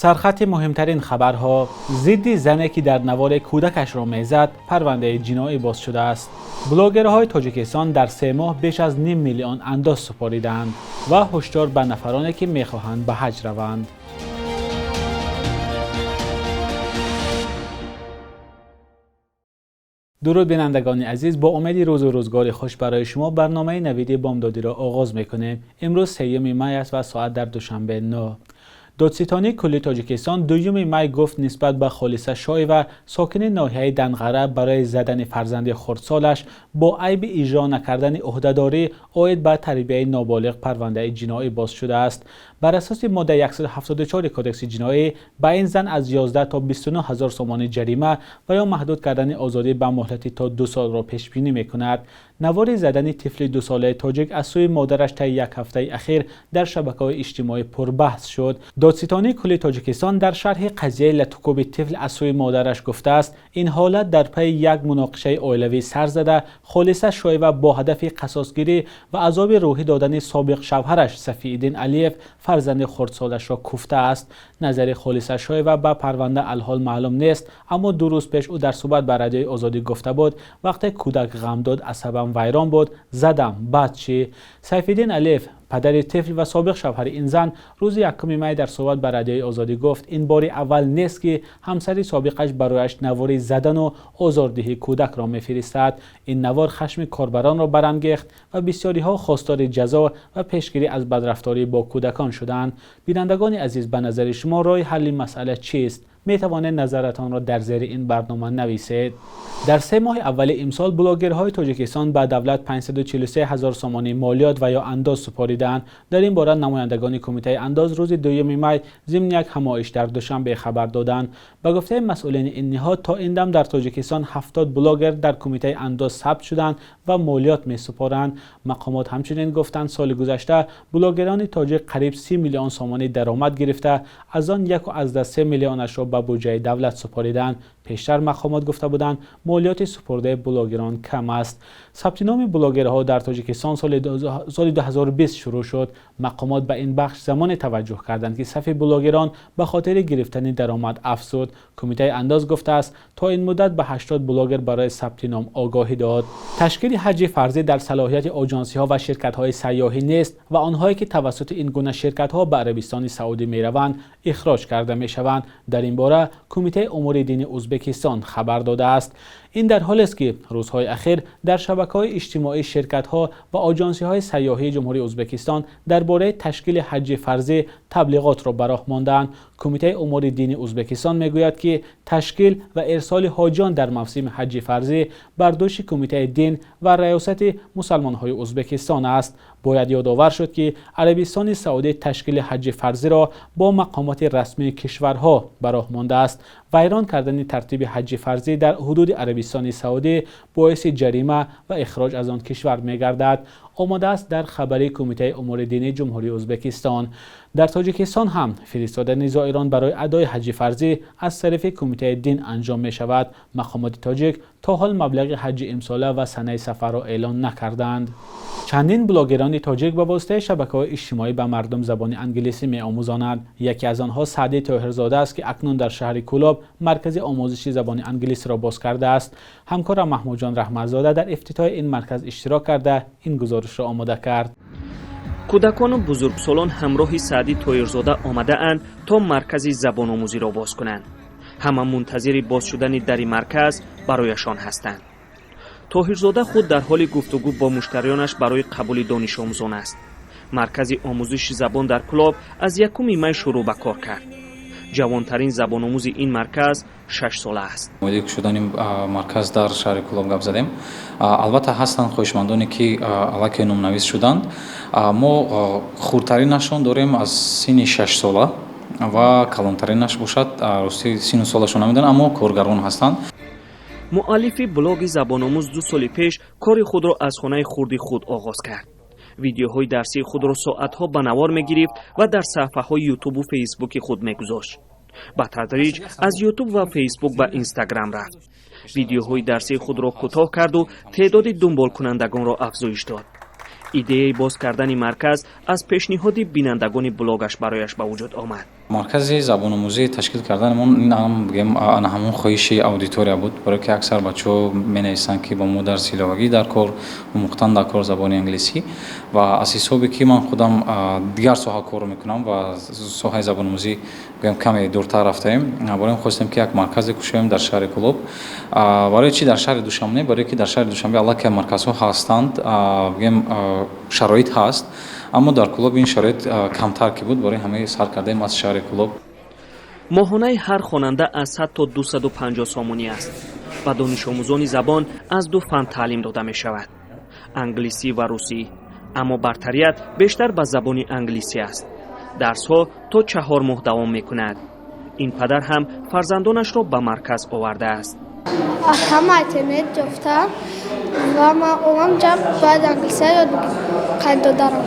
سرخط مهمترین خبرها: ضد زنی که در نوار کودکش را میزد، پرونده جنایی باز شده است. بلاگرهای تاجیکستان در 3 ماه بیش از 500,000 انداز سپاریدند و هشدار به نفرانی که میخواهند به حج روند. درود بینندگان عزیز، با امید روز و روزگار خوش برای شما برنامه نویدی بامدادی را آغاز میکنیم. امروز 3 می است و ساعت در دوشنبه 9. دادستانی کلی تاجیکستان 2 می گفت نسبت به خالصه شای و ساکن ناحیه دنغره برای زدن فرزند خردسالش با عیب اجرا نکردن عهدهداری عاید به تربیت نابالغ پرونده جنایی باز شده است. بر اساس ماده 174 کدکس جنایی به این زن از 11 تا 29,000 سومان جریمه و یا محدود کردن آزادی به مهلت تا 2 سال را پیش بینی میکند. نوار زدن طفل 2 ساله تاجیک از سوی مادرش طی 1 هفته اخیر در شبکه‌های اجتماعی پربحث شد. دادستانی کلی تاجیکستان در شرح قضیه لطکوب طفل از سوی مادرش گفته است این حالت در پی یک مناقشه اولیوی سر زده، خالصه شایعه با هدف قصاصگیری و عذاب روحی دادن سابق شوهرش صفی‌الدین علیف فرزند خردسالش را کوفته است. نظر خالصه شایعه به پرونده الحال معلوم نیست، اما 2 روز پیش او در صحبت با رادیوی آزادی گفته بود وقتی کودک غم داد عصبم ویران بود، زدم، بعد چی؟ صفی‌الدین علیف پدر طفل و سابق شوهر این زن روز 1 می در صحبت با رادیوی آزادی گفت این بار اول نیست که همسر سابقش برایش نوار زدن و آزاردهی کودک را میفرستد. این نوار خشم کاربران را برانگیخت و بسیاری ها خواستار جزا و پیشگیری از بدرفتاری با کودکان شدند. بینندگان عزیز، به نظر شما راه حل مسئله چیست؟ می توانید نظرتان را در زیر این برنامه نویسید. در 3 ماه اول امسال بلاگرهای تاجیکستان به دولت 543,000 سومانی مالیات و یا انداز سپاریدند. در این باره نمایندگان کمیته انداز روز 2 می ضمن یک همایش در دوشنبه خبر دادند. به گفته مسئولین این نهاد تا این دم در تاجیکستان 70 بلاگر در کمیته انداز ثبت شدند و مالیات می سپارند. مقامات همچنین گفتند سال گذشته بلاگران تاجیک قریب 30 میلیون سومانی درآمد گرفته، از آن 1.3 میلیونش را به بودجه دولت سپاریدند. پیشتر مقامات گفته بودند مالیات سپرده بلاگران کم است. ثبت نام بلاگرها در تاجیکستان سال 2020 شروع شد. مقامات به این بخش زمان توجه کردند که صف بلاگران به خاطر گرفتن درآمد افزود. کمیته انداز گفته است تا این مدت به 80 بلاگر برای ثبت نام آگاهی داد. تشکیل حج فرضی در صلاحیت آژانسی ها و شرکت های سیاحی نیست و آنهایی که توسط این گونه شرکت ها به عربستان سعودی می روند اخراج کرده می شوند. در این باره کمیته امور دینی ازبکستان خبر داده است. این در حالی است که روزهای اخیر در شبکه‌های اجتماعی شرکت‌ها و آژانسی‌های سیاحی جمهوری ازبکستان درباره تشکیل حج فرضی تبلیغات را به راه ماندند. کمیته امور دینی ازبکستان میگوید که تشکیل و ارسال حاجیان در موسم حج فرضی بر دوش کمیته دین و ریاست مسلمان‌های ازبکستان است. باید یادآور شد که عربستان سعودی تشکیل حج فرضی را با مقامات رسمی کشورها به راه مانده است. ویران کردن ترتیب حج فرضی در حدود عربستان سعودی باعث جریمه و اخراج از آن کشور می‌گردد. آماده است در خبری کمیته امور دینی جمهوری ازبکستان. در تاجیکستان هم فرستادن زائران برای ادای حج فرضی از طرف کمیته دین انجام می شود. مقامات تاجیک تا حال مبلغ حج امساله و سنه سفر را اعلان نکردند. چندین بلاگران تاجیک به واسطه شبکه‌های اجتماعی به مردم زبان انگلیسی می‌آموزانند. یکی از آنها سعدی طاهرزاده است که اکنون در شهر کولاب مرکز آموزشی زبان انگلیسی را باز کرده است. همکارم محمود جان رحمت‌زاده در افتتاح این مرکز اشتراک کرده این گزارش را آماده کرد. کودکان و بزرگسالان همراه سعدی طاهرزاده آمده اند تا مرکز زبان آموزی را باز کنند. همه منتظر باز شدن در مرکز برایشان هستند. طاهرزاده خود در حال گفتگو با مشتریانش برای قبول دانش آموزان است. مرکز آموزش زبان در کلاب از 1 می شروع به کار کرد. جوانترین زبان آموز این مرکز 6 ساله است. مدیر شدن مرکز در شهر کلاب گپ زدیم. البته هستند خواهشمندانی که علاقه نام‌نویس شدند. ما خردترینشون داریم از سن 6 ساله و کلانترینش باشد راستی سن سالشون نمیدونم، اما کارگران هستند. مؤلف بلاگ زبان آموز 2 سال پیش کار خود را از خانه خردی خود آغاز کرد. ویدیوهای درسی خود را ساعتها به نوار می‌گرفت و در صفحه‌های یوتیوب و فیسبوک خود می‌گذاشت. با تدریج از یوتیوب و فیسبوک به اینستاگرام رفت. ویدیوهای درسی خود را کوتاه کرد و تعداد دنبال کنندگان را افزایش داد. ایده باز کردن مرکز از پیشنهاد بینندگان بلاگش برایش به وجود آمد. маркази забономӯзӣ ташкил карданамон ин бигем ана ҳамон хоҳиши аудитория буд, барое ки аксар бачаҳо менависанд ки бо мо дар силовагӣ дар кор омӯхтан дар кор забони англисӣ ва аз ҳисоби ки ман худам дигар соҳа кор мекунам ва соҳаи забономӯзӣ бигем каме дуртар рафтаем, барои хостем ки як марказе кушоем дар шаҳри Кӯлоб. Барои чи дар шаҳри Душанбе? Барое ки дар шаҳри Душанбе аллакай марказҳо ҳастанд, бигем шароит ҳаст, аммо дар Кӯлоб ин шароит камтар ки буд, барои ҳамаи сар кардаем аз шаҳри Кӯлоб. моҳонаи ҳар хонанда аз 100 то 250 сомонӣ аст. Ба донишомӯзони забон аз ду фан таълим дода мешавад: англисӣ ва русӣ, аммо бартарият бештар ба забони англисӣ аст. дарсҳо то 4 моҳ давом мекунад. ин падар ҳам фарзандонашро ба марказ овардааст. ҳама интернет ёфтам ва ман омам ҷаб баъд англиса ёд додарам.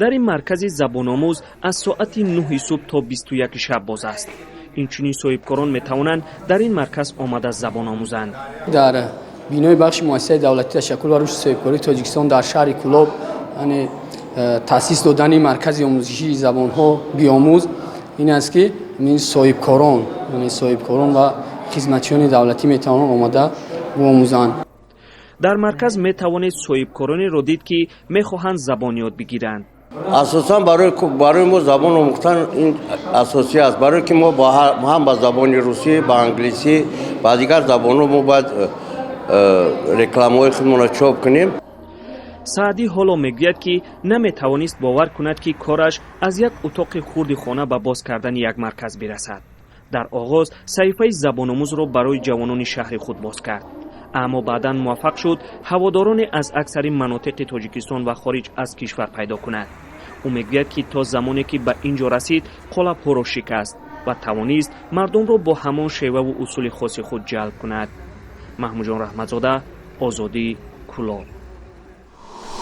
дар ин маркази забономӯз аз соати 9 субҳ то 21 шаб боз аст. инчунин соҳибкорон метавонанд дар ин марказ омада забон омӯзанд. дар бинои бахши муассисаи давлатӣ ташаккул ва рушди соҳибкории Тоҷикистон дар шаҳри Кӯлоб яъне таъсис додани маркази омӯзишии забонҳо биомӯз ин аст ки соҳибкорон ва хизматчиёни давлатӣ метавонанд омада биомӯзанд. дар марказ метавонед соҳибкоронеро дид ки мехоҳанд забон ёд бигиранд. асосан барои мо забон омӯхтан ин асосӣ аст, барое ки мо ҳам ба забони русӣ, ба англисӣ ва дигар забонҳо мо бояд рекламаҳои худмонро чоп кунем. саъдӣ ҳоло мегӯяд ки наметавонист бовар кунад ки кораш аз як утоқи хурди хона ба боз кардани як марказ бирасад. дар оғоз саҳифаи забономӯзро барои ҷавонони шаҳри худ боз кард, аммо баъдан муваффақ шуд ҳаводороне аз аксари манотиқи Тоҷикистон ва хориҷ аз кишвар пайдо кунад. ӯ мегӯяд ки то замоне ки ба ин ҷо расид, қолабҳоро шикаст ва тавонист мардумро бо ҳамон шеваву усули хоси худ ҷалб кунад. маҳмуҷон раҳматзода, Озодӣ, Кӯлоб.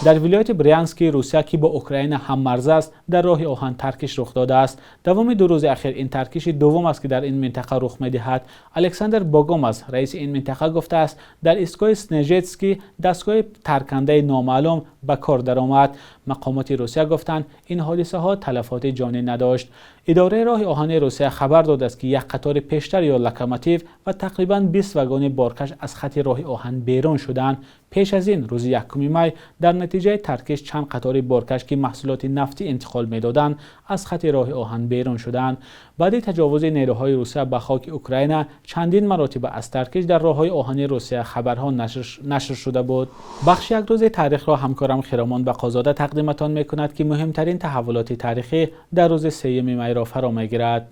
در ولایت بریانسک روسیه که با اوکراین هم مرز است در راه آهن ترکش رخ داده است. دوام 2 روز اخیر این ترکش دوم است که در این منطقه رخ می‌دهد. الکساندر باگومز رئیس این منطقه گفته است در ایستگاه سنژتسکی دستگاه ترکنده نامعلوم به کار درآمد. مقامات روسیه گفتند این حادثه ها تلفات جانی نداشت. اداره راه آهن روسیه خبر داده است که یک قطار پیشتر یا لوکوموتیو و تقریباً 20 واگن بارکش از خط راه آهن بیرون شدند. پیش از این روز 1 می در نتیجه ترکش چند قطار بارکش که محصولات نفتی انتقال می‌دادند از خط راه آهن بیرون شدند. بعد تجاوز نیروهای روسیه به خاک اوکراین چندین مراتب از ترکش در راههای آهن روسیه خبرها نشر شده بود. بخش یک روز تاریخ را همکارم خرامان بقازاده تقدیمتان می‌کند که مهمترین تحولات تاریخی در روز 3 می را فرا می‌گیرد.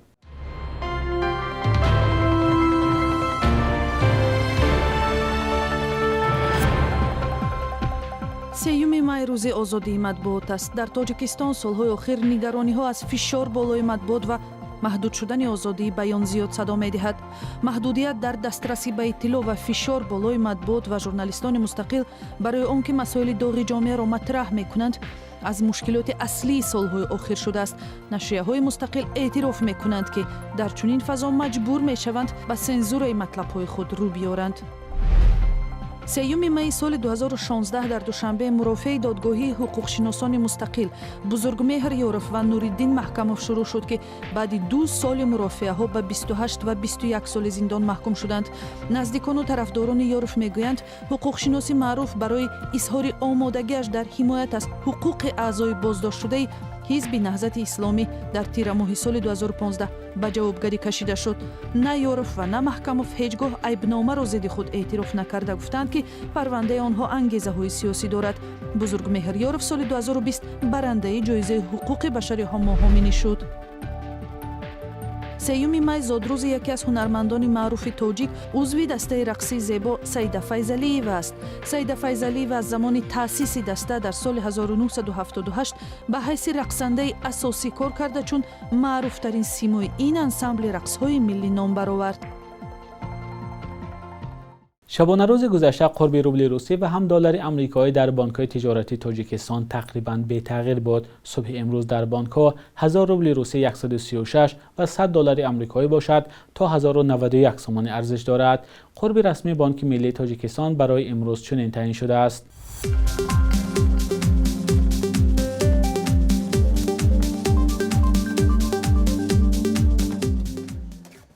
سیوم مای روز آزادی مطبوعات است. در تاجیکستان سالهای آخر نگرانی‌ها از فشار بالای مطبوعات و محدود شدن آزادی بیان زیاد صدا می‌دهد. محدودیت در دسترسی به اطلاع و فشار بالای مطبوعات و ژورنالیستان مستقل برای آنکه مسائل داغ جامعه را مطرح می‌کنند از مشکلات اصلی سالهای آخر شده است. نشریه‌های مستقل اعتراف می‌کنند که در چنین فضا مجبور می‌شوند به سنزور مطلب‌های خود رو بیارند. 3 می سال 2016 در دوشنبه مرافع دادگاهی حقوقشناسان مستقل بزرگمهر یورف و نوریدین محکموف شروع شد که بعد 2 سال مرافعه ها به 28 و 21 سال زندان محکوم شدند. نزدیکان و طرفداران یورف میگویند حقوقشناسی معروف برای اظهار آمادگیش در حمایت از حقوق اعضای بازداشت شده حزب نهضت اسلامی در تیر ماه سال 2015 به جوابگری کشیده شد. نه یورف و نه محکموف هیچگاه عیبنامه را ضد خود اعتراف نکرده، گفتند که پرونده آنها انگیزه های سیاسی دارد. بزرگمهر یورف سال 2020 برنده جایزه حقوق بشر هماهامینی شد. 3 می زادروز یکی از هنرمندان معروف تاجیک عضو دسته رقصی زیبا سیده فیضلی‌یو است. سیده فیضلی‌یو از زمان تأسیس دسته در سال 1978 به حیث رقصنده اساسی کار کرده، چون معروف ترین سیمای این انسامبل رقص‌های ملی نام برآورد. شبانه روز گذشته قرب روبل روسی و هم دلار آمریکایی در بانک‌های تجارتی تاجیکستان تقریباً بی‌تغییر بود. صبح امروز در بانک‌ها 1000 روبل روسی 136 و 100 دلار آمریکایی باشد تا 1091 سوم ارزش دارد. قرب رسمی بانک ملی تاجیکستان برای امروز چنین تعیین شده است.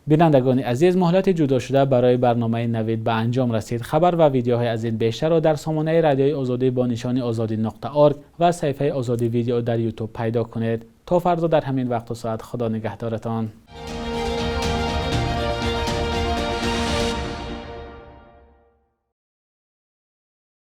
بینندگان عزیز، مهلت جدا شده برای برنامه نوید به انجام رسید. خبر و ویدیوهای از این بیشتر را در سامانه رادیوی آزادی با نشانی azadi.org و صفحه آزادی ویدیو در یوتیوب پیدا کنید. تا فردا در همین وقت و ساعت، خدا نگهدارتان.